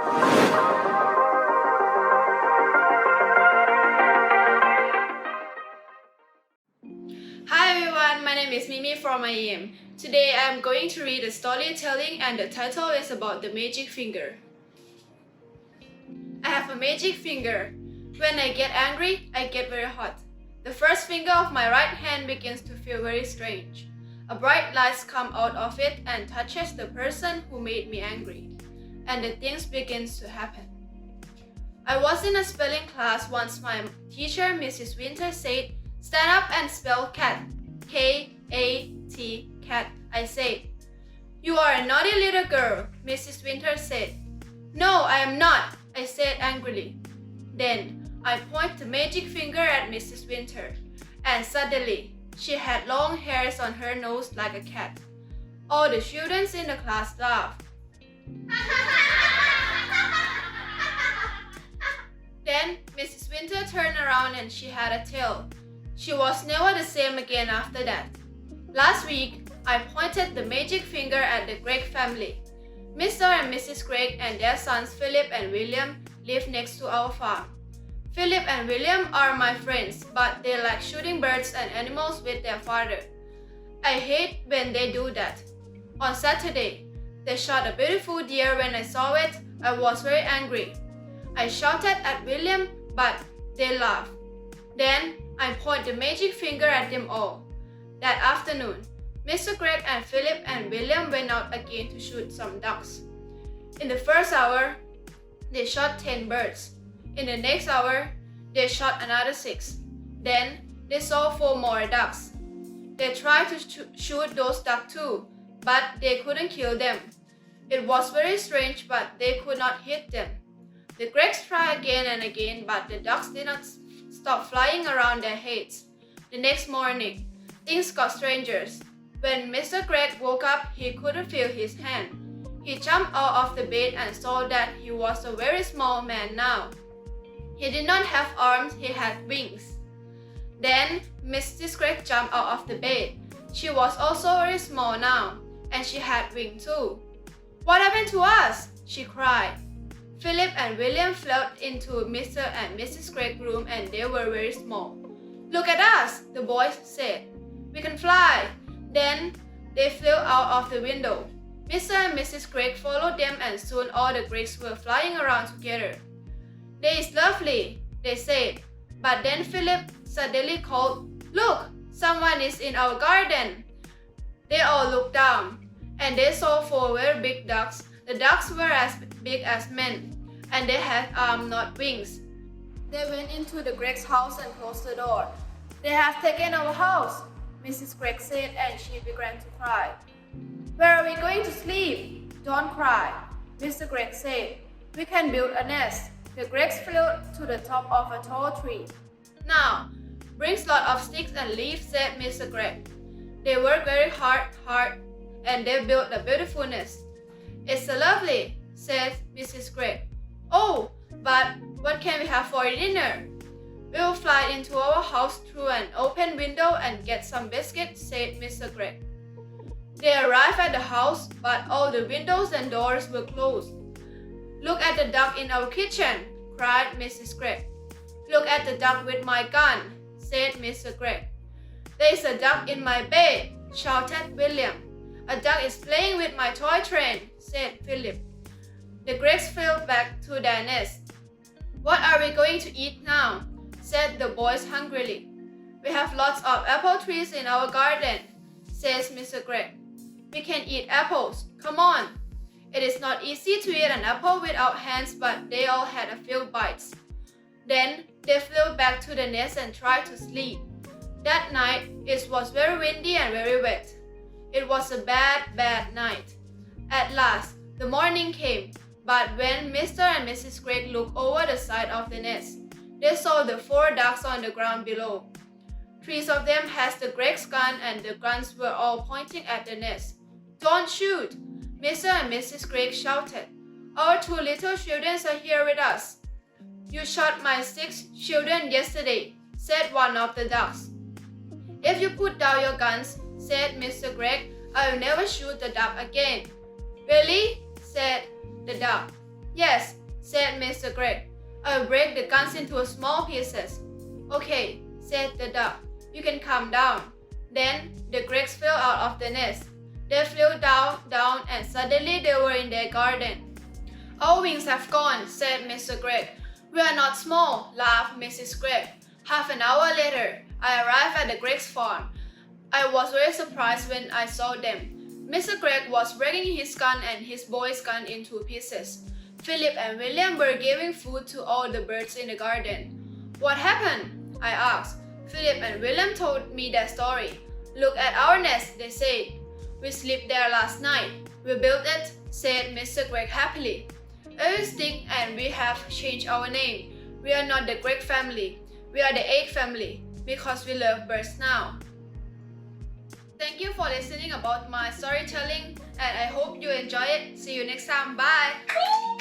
Hi everyone, my name is Memee from IEM. Today I am going to read a storytelling and the title is about the magic finger. I have a magic finger. When I get angry, I get very hot. The first finger of my right hand begins to feel very strange. A bright light comes out of it and touches the person who made me angry. And the things begins to happen. I was in a spelling class once. My teacher, Mrs. Winter, said, "Stand up and spell cat. K-A-T, cat." I said. "You are a naughty little girl," Mrs. Winter said. "No, I am not," I said angrily. Then I pointed the magic finger at Mrs. Winter, and suddenly she had long hairs on her nose like a cat. All the children in the class laughed. Then Mrs. Winter turned around and she had a tail. She was never the same again after that. Last week, I pointed the magic finger at the Gregg family. Mr. and Mrs. Gregg and their sons Philip and William live next to our farm. Philip and William are my friends, but they like shooting birds and animals with their father. I hate when they do that. On Saturday, they shot a beautiful deer. When I saw it, I was very angry. I shouted at William, but they laughed. Then I pointed the magic finger at them all. That afternoon, Mr. Gregg and Philip and William went out again to shoot some ducks. In the first hour, they shot 10 birds. In the next hour, they shot another 6. Then they saw 4 more ducks. They tried to shoot those ducks too, but they couldn't kill them. It was very strange, but they could not hit them. The Greggs tried again and again, but the ducks did not stop flying around their heads. The next morning, things got stranger. When Mr. Gregg woke up, he couldn't feel his hand. He jumped out of the bed and saw that he was a very small man now. He did not have arms, he had wings. Then Mrs. Gregg jumped out of the bed. She was also very small now, and she had wings too. "What happened to us?" she cried. Philip and William flew into Mr. and Mrs. Gregg's room and they were very small. "Look at us," the boys said. "We can fly." Then they flew out of the window. Mr. and Mrs. Gregg followed them and soon all the Greggs were flying around together. "That is lovely," they said. But then Philip suddenly called, "Look, someone is in our garden." They all looked down, and they saw 4 very big ducks. The ducks were as big as men, and they had arms, not wings. They went into the Gregg's house and closed the door. "They have taken our house," Mrs. Gregg said, and she began to cry. "Where are we going to sleep?" "Don't cry," Mr. Gregg said. "We can build a nest." The Greggs flew to the top of a tall tree. "Now, bring a lot of sticks and leaves," said Mr. Gregg. They worked very hard, and they built a beautiful nest. "It's so lovely," said Mrs. Gregg. "Oh, but what can we have for dinner?" "We'll fly into our house through an open window and get some biscuits," said Mr. Gregg. They arrived at the house, but all the windows and doors were closed. "Look at the duck in our kitchen," cried Mrs. Gregg. "Look at the duck with my gun," said Mr. Gregg. "There is a duck in my bed," shouted William. "A duck is playing with my toy train," said Philip. The Greggs flew back to their nest. "What are we going to eat now?" said the boys hungrily. "We have lots of apple trees in our garden," says Mr. Gregg. "We can eat apples. Come on." It is not easy to eat an apple without hands, but they all had a few bites. Then they flew back to the nest and tried to sleep. That night, it was very windy and very wet. It was a bad night. At last, the morning came, but when Mr. and Mrs. Gregg looked over the side of the nest, they saw the 4 ducks on the ground below. 3 of them had the Gregg's gun and the guns were all pointing at the nest. "Don't shoot!" Mr. and Mrs. Gregg shouted. "Our 2 little children are here with us." "You shot my 6 children yesterday," said one of the ducks. "If you put down your guns," said Mr. Gregg, "I will never shoot the duck again." "Really?" said the duck. Yes, said Mr. Greg. I'll break the guns into small pieces. Okay, said the duck. You can come down. Then the Gregs fell out of the nest. They flew down, and suddenly they were in their garden. Our wings have gone, said Mr. Greg. We are not small, laughed Mrs. Greg. Half an hour later, I arrived at the Greg's farm. I was very surprised when I saw them. Mr. Greg was breaking his gun and his boy's gun into pieces. Philip and William were giving food to all the birds in the garden. What happened? I asked. Philip and William told me their story. Look at our nest, they said. We slept there last night. We built it, said Mr. Greg happily. It is thick and we have changed our name. We are not the Greg family. We are the egg family because we love birds now. Thank you for listening about my storytelling and I hope you enjoy it. See you next time. Bye!